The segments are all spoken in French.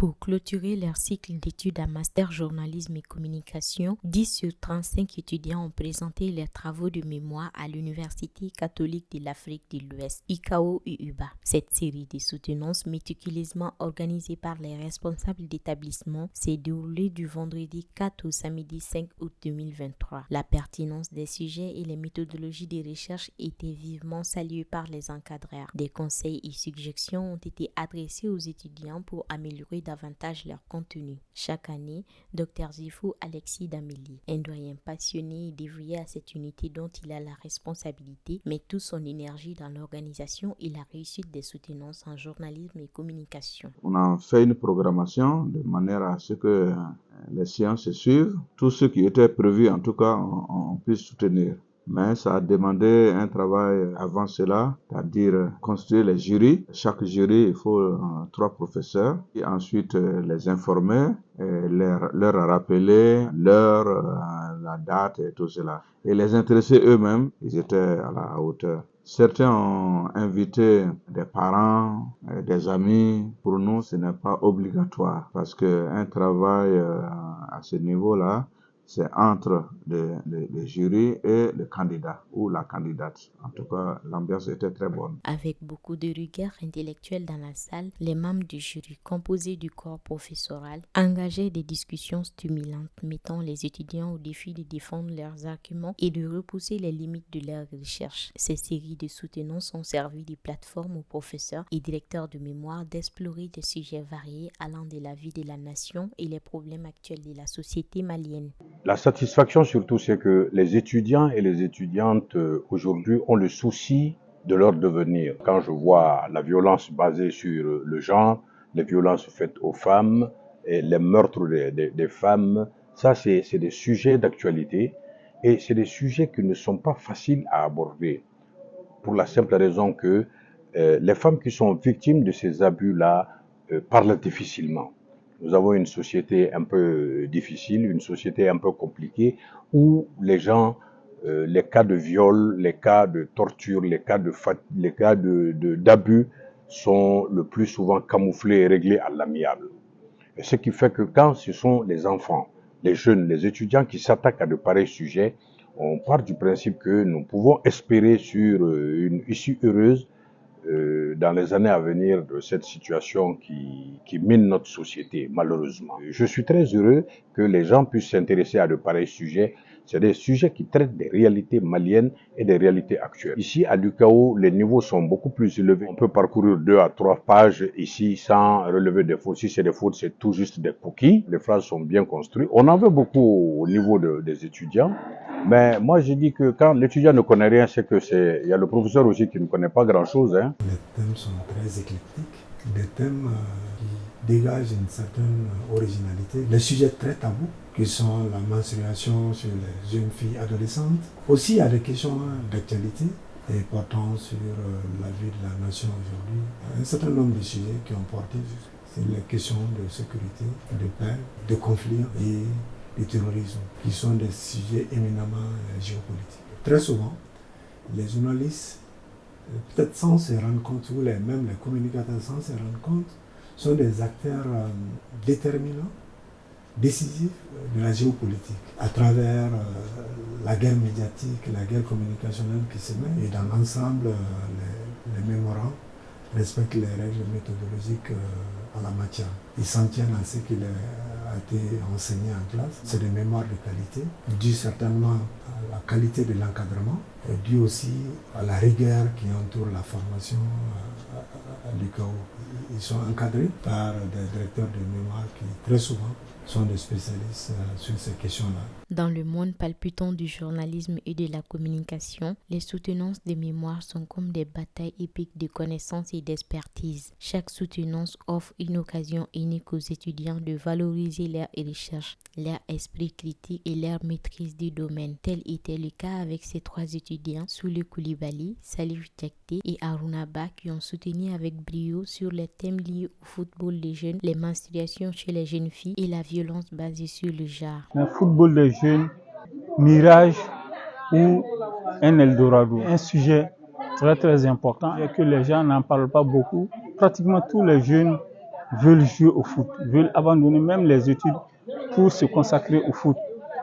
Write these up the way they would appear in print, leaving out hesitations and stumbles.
Pour clôturer leur cycle d'études à master journalisme et communication, 10 sur 35 étudiants ont présenté leurs travaux de mémoire à l'Université catholique de l'Afrique de l'Ouest, UCAO-UUBA. Cette série de soutenances méticuleusement organisée par les responsables d'établissement s'est déroulée du vendredi 4 au samedi 5 août 2023. La pertinence des sujets et les méthodologies de recherche étaient vivement saluées par les encadreurs. Des conseils et suggestions ont été adressés aux étudiants pour améliorer davantage leur contenu. Chaque année, Dr Zifou Alexis Daméli, un doyen passionné et dévoué à cette unité dont il a la responsabilité, met toute son énergie dans l'organisation et la réussite des soutenances en journalisme et communication. On a fait une programmation de manière à ce que les séances se suivent. Tout ce qui était prévu, en tout cas, on puisse soutenir. Mais ça a demandé un travail avant cela, c'est-à-dire constituer les jurys. Chaque jury, il faut 3 professeurs. Et ensuite, les informer, leur rappeler l'heure, la date et tout cela. Et les intéressés eux-mêmes, ils étaient à la hauteur. Certains ont invité des parents, des amis. Pour nous, ce n'est pas obligatoire parce qu'un travail à ce niveau-là, c'est entre le jury et le candidat ou la candidate. En tout cas, l'ambiance était très bonne. Avec beaucoup de rigueur intellectuelle dans la salle, les membres du jury, composés du corps professoral, engageaient des discussions stimulantes, mettant les étudiants au défi de défendre leurs arguments et de repousser les limites de leurs recherches. Ces séries de soutenances ont servi de plateforme aux professeurs et directeurs de mémoire d'explorer des sujets variés allant de la vie de la nation et les problèmes actuels de la société malienne. La satisfaction surtout, c'est que les étudiants et les étudiantes aujourd'hui ont le souci de leur devenir. Quand je vois la violence basée sur le genre, les violences faites aux femmes, et les meurtres des femmes, ça c'est des sujets d'actualité et c'est des sujets qui ne sont pas faciles à aborder pour la simple raison que les femmes qui sont victimes de ces abus-là parlent difficilement. Nous avons une société un peu difficile, une société un peu compliquée, où les gens, les cas de viol, les cas de torture, les cas d'abus sont le plus souvent camouflés et réglés à l'amiable. Et ce qui fait que quand ce sont les enfants, les jeunes, les étudiants qui s'attaquent à de pareils sujets, on part du principe que nous pouvons espérer sur une issue heureuse dans les années à venir de cette situation qui mine notre société, malheureusement. Je suis très heureux que les gens puissent s'intéresser à de pareils sujets. C'est des sujets qui traitent des réalités maliennes et des réalités actuelles. Ici, à l'UCAO, les niveaux sont beaucoup plus élevés. On peut parcourir 2 à 3 pages ici sans relever des fautes. Si c'est des fautes, c'est tout juste des cookies. Les phrases sont bien construites. On en veut beaucoup au niveau des étudiants. Mais moi, je dis que quand l'étudiant ne connaît rien, c'est que il y a le professeur aussi qui ne connaît pas grand-chose. Les thèmes sont très éclectiques, des thèmes qui dégagent une certaine originalité. Les sujets très tabous, qui sont la menstruation sur les jeunes filles adolescentes. Aussi, il y a des questions d'actualité et portant sur la vie de la nation aujourd'hui. Un certain nombre de sujets qui ont porté sur les questions de sécurité, de paix, de conflit et du terrorisme, qui sont des sujets éminemment géopolitiques. Très souvent, les journalistes, peut-être sans se rendre compte, ou même les communicateurs sans se rendre compte, sont des acteurs déterminants, décisifs de la géopolitique, à travers la guerre médiatique, la guerre communicationnelle qui se met, et dans l'ensemble, les mémorants respectent les règles méthodologiques en la matière. Ils s'en tiennent à ce qu'il a été enseigné en classe. C'est des mémoires de qualité, dû certainement à la qualité de l'encadrement, et dû aussi à la rigueur qui entoure la formation à l'UCAO. Ils sont encadrés par des directeurs de mémoire qui, très souvent, sont des spécialistes sur ces questions-là. Dans le monde palpitant du journalisme et de la communication, les soutenances des mémoires sont comme des batailles épiques de connaissances et d'expertise. Chaque soutenance offre une occasion unique aux étudiants de valoriser leurs recherches, leur esprit critique et leur maîtrise du domaine. Tel était le cas avec ces 3 étudiants, Souley Koulibaly, Salif Diakité et Harouna Ba, qui ont soutenu avec brio sur les thèmes liés au football des jeunes, les menstruations chez les jeunes filles et la violence basée sur le genre. Un football des jeunes, mirage ou un Eldorado. Un sujet très très important et que les gens n'en parlent pas beaucoup. Pratiquement tous les jeunes veulent jouer au foot, veulent abandonner même les études pour se consacrer au foot,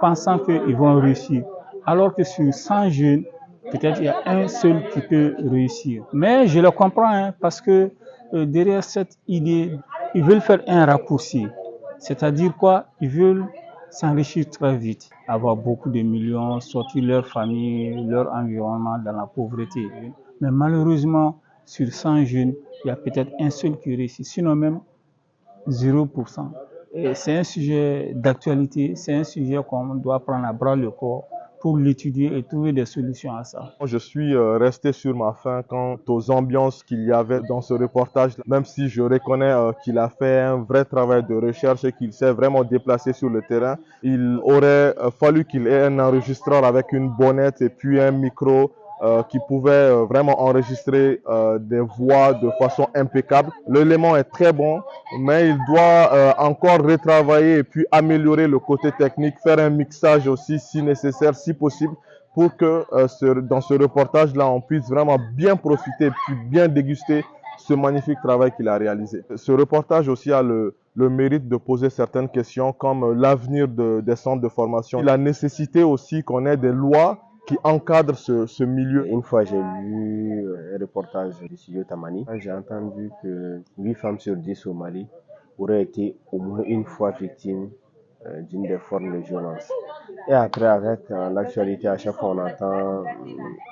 pensant qu'ils vont réussir. Alors que sur 100 jeunes, peut-être il y a un seul qui peut réussir. Mais je le comprends, parce que derrière cette idée, ils veulent faire un raccourci. C'est-à-dire quoi? Ils veulent s'enrichir très vite, avoir beaucoup de millions, sortir leur famille, leur environnement dans la pauvreté. Mais malheureusement, sur 100 jeunes, il y a peut-être un seul qui réussit, sinon même 0%. Et c'est un sujet d'actualité, c'est un sujet qu'on doit prendre à bras le corps pour l'étudier et trouver des solutions à ça. Je suis resté sur ma faim quant aux ambiances qu'il y avait dans ce reportage, même si je reconnais qu'il a fait un vrai travail de recherche et qu'il s'est vraiment déplacé sur le terrain. Il aurait fallu qu'il ait un enregistreur avec une bonnette et puis un micro qui pouvait vraiment enregistrer des voix de façon impeccable. L'élément est très bon, mais il doit encore retravailler et puis améliorer le côté technique, faire un mixage aussi si nécessaire, si possible, pour que dans ce reportage-là, on puisse vraiment bien profiter puis bien déguster ce magnifique travail qu'il a réalisé. Ce reportage aussi a le mérite de poser certaines questions comme l'avenir des centres de formation, la nécessité aussi qu'on ait des lois qui encadre ce milieu. Une fois, j'ai lu un reportage du studio Tamani. J'ai entendu que 8 femmes sur 10 au Mali auraient été au moins une fois victimes d'une des formes de violence. Et après, avec l'actualité, à chaque fois, on entend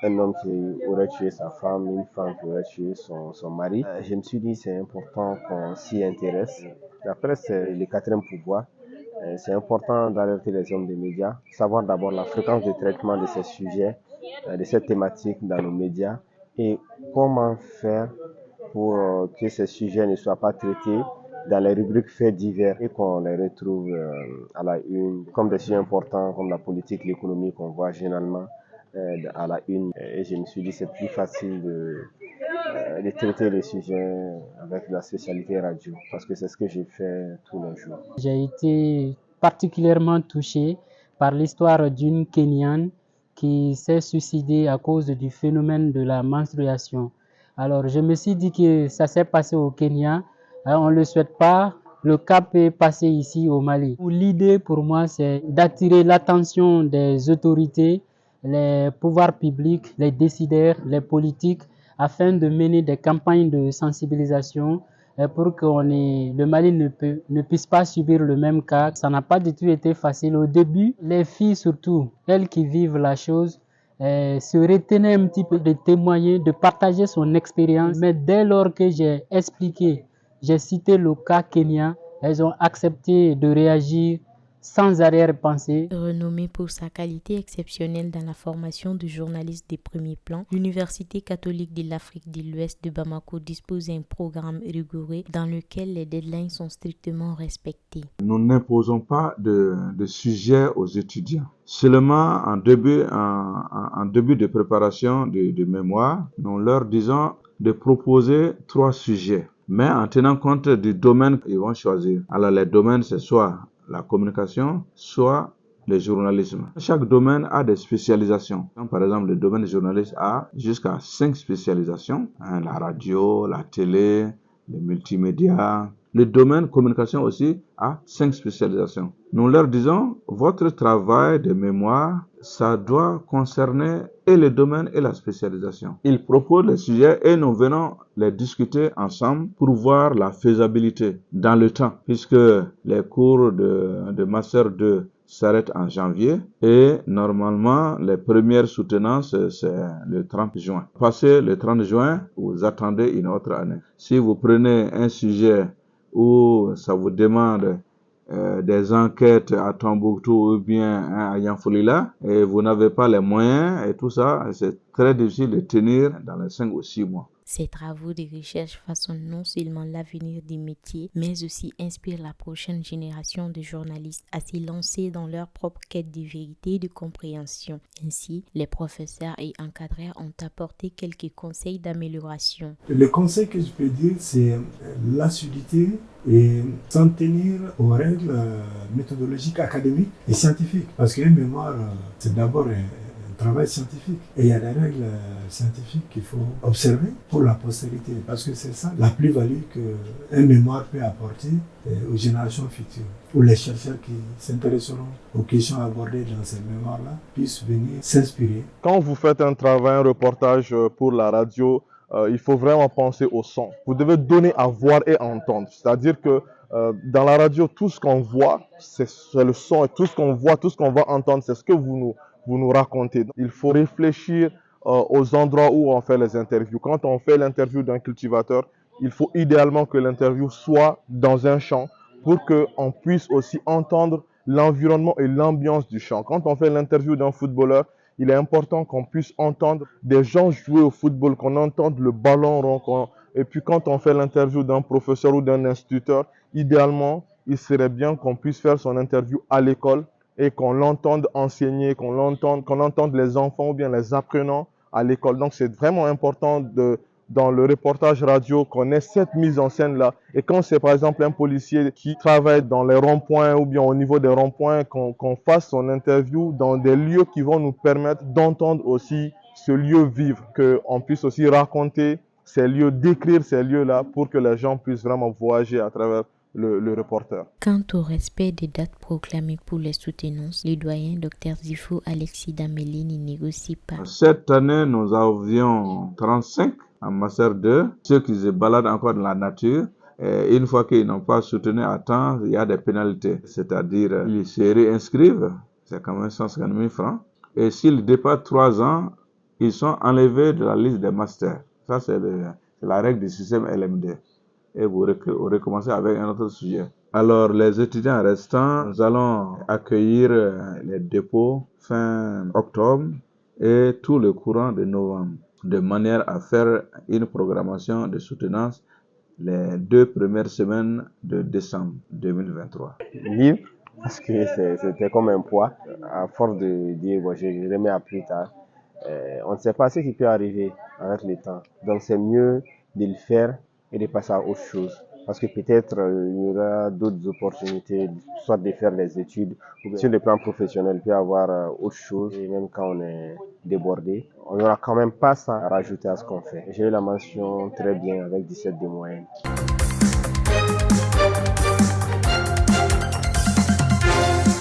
un homme qui aurait tué sa femme, une femme qui aurait tué son mari. Je me suis dit, c'est important qu'on s'y intéresse. Après, c'est le quatrième pouvoir. C'est important d'alerter les hommes des médias, savoir d'abord la fréquence de traitement de ces sujets, de cette thématique dans nos médias et comment faire pour que ces sujets ne soient pas traités dans les rubriques faits divers et qu'on les retrouve à la une, comme des sujets importants comme la politique, l'économie qu'on voit généralement à la une. Et je me suis dit c'est plus facile de traiter les sujets avec la spécialité radio, parce que c'est ce que j'ai fait tous les jours. J'ai été particulièrement touché par l'histoire d'une Kenyane qui s'est suicidée à cause du phénomène de la menstruation. Alors je me suis dit que ça s'est passé au Kenya, on ne le souhaite pas, le cap est passé ici au Mali. L'idée pour moi c'est d'attirer l'attention des autorités, les pouvoirs publics, les décideurs, les politiques, afin de mener des campagnes de sensibilisation pour que le Mali ne puisse pas subir le même cas. Ça n'a pas du tout été facile. Au début, les filles surtout, elles qui vivent la chose, se retenaient un petit peu de témoigner, de partager son expérience. Mais dès lors que j'ai expliqué, j'ai cité le cas kenyan, elles ont accepté de réagir sans arrière-pensée. Renommée pour sa qualité exceptionnelle dans la formation de journalistes des premiers plans, l'Université catholique de l'Afrique de l'Ouest de Bamako dispose d'un programme rigoureux dans lequel les deadlines sont strictement respectés. Nous n'imposons pas de sujet aux étudiants. Seulement en début de préparation de mémoire, nous leur disons de proposer 3 sujets, mais en tenant compte du domaine qu'ils vont choisir. Alors les domaines, c'est soit la communication, soit le journalisme. Chaque domaine a des spécialisations. Par exemple, le domaine du journalisme a jusqu'à 5 spécialisations. La radio, la télé, les multimédia. Le domaine communication aussi a 5 spécialisations. Nous leur disons, votre travail de mémoire, ça doit concerner et le domaine et la spécialisation. Ils proposent les sujets et nous venons les discuter ensemble pour voir la faisabilité dans le temps, puisque les cours de Master 2 s'arrêtent en janvier et normalement les premières soutenances c'est le 30 juin. Passé le 30 juin, vous attendez une autre année. Si vous prenez un sujet où ça vous demande des enquêtes à Tombouctou ou bien à Yanfolila et vous n'avez pas les moyens et tout ça, c'est très difficile de tenir dans les 5 ou 6 mois. Ces travaux de recherche façonnent non seulement l'avenir des métiers, mais aussi inspirent la prochaine génération de journalistes à s'y lancer dans leur propre quête de vérité et de compréhension. Ainsi, les professeurs et encadreurs ont apporté quelques conseils d'amélioration. Le conseil que je peux dire, c'est l'assiduité et s'en tenir aux règles méthodologiques, académiques et scientifiques. Parce qu'une mémoire, c'est d'abord un travail scientifique. Et il y a des règles scientifiques qu'il faut observer pour la postérité, parce que c'est ça la plus-value qu'un mémoire peut apporter aux générations futures, où les chercheurs qui s'intéresseront aux questions abordées dans ces mémoires-là puissent venir s'inspirer. Quand vous faites un travail, un reportage pour la radio, il faut vraiment penser au son. Vous devez donner à voir et entendre. C'est-à-dire que dans la radio, tout ce qu'on voit, c'est le son. Et tout ce qu'on voit, tout ce qu'on va entendre, c'est ce que vous nous racontez. Il faut réfléchir aux endroits où on fait les interviews. Quand on fait l'interview d'un cultivateur, il faut idéalement que l'interview soit dans un champ pour qu'on puisse aussi entendre l'environnement et l'ambiance du champ. Quand on fait l'interview d'un footballeur, il est important qu'on puisse entendre des gens jouer au football, qu'on entende le ballon rond. Et puis quand on fait l'interview d'un professeur ou d'un instituteur, idéalement, il serait bien qu'on puisse faire son interview à l'école et qu'on l'entende enseigner, qu'on entende les enfants ou bien les apprenants à l'école. Donc c'est vraiment important dans le reportage radio qu'on ait cette mise en scène-là. Et quand c'est par exemple un policier qui travaille dans les ronds-points ou bien au niveau des ronds-points, qu'on fasse son interview dans des lieux qui vont nous permettre d'entendre aussi ce lieu vivre, qu'on puisse aussi raconter ces lieux, décrire ces lieux-là pour que les gens puissent vraiment voyager à travers le reporter. Quant au respect des dates proclamées pour les soutenances, le doyen Dr Zifo Alexis Dameli n'y négocie pas. Cette année, nous avions 35 en Master 2, ceux qui se baladent encore dans la nature. Et une fois qu'ils n'ont pas soutenu à temps, il y a des pénalités. C'est-à-dire, ils se réinscrivent, c'est quand même 150 000 francs. Et s'ils dépassent 3 ans, ils sont enlevés de la liste des masters. Ça, c'est la règle du système LMD. Et vous recommencez avec un autre sujet. Alors, les étudiants restants, nous allons accueillir les dépôts fin octobre et tout le courant de novembre, de manière à faire une programmation de soutenance les 2 premières semaines de décembre 2023. Libre, parce que c'était comme un poids. À force de dire, bon, je remets à plus tard, on ne sait pas ce qui peut arriver avec le temps. Donc, c'est mieux de le faire et de passer à autre chose. Parce que peut-être il y aura d'autres opportunités, soit de faire les études, ou sur le plan professionnel, il peut y avoir autre chose. Et même quand on est débordé, on n'aura quand même pas ça à rajouter à ce qu'on fait. J'ai eu la mention très bien avec 17 de moyenne.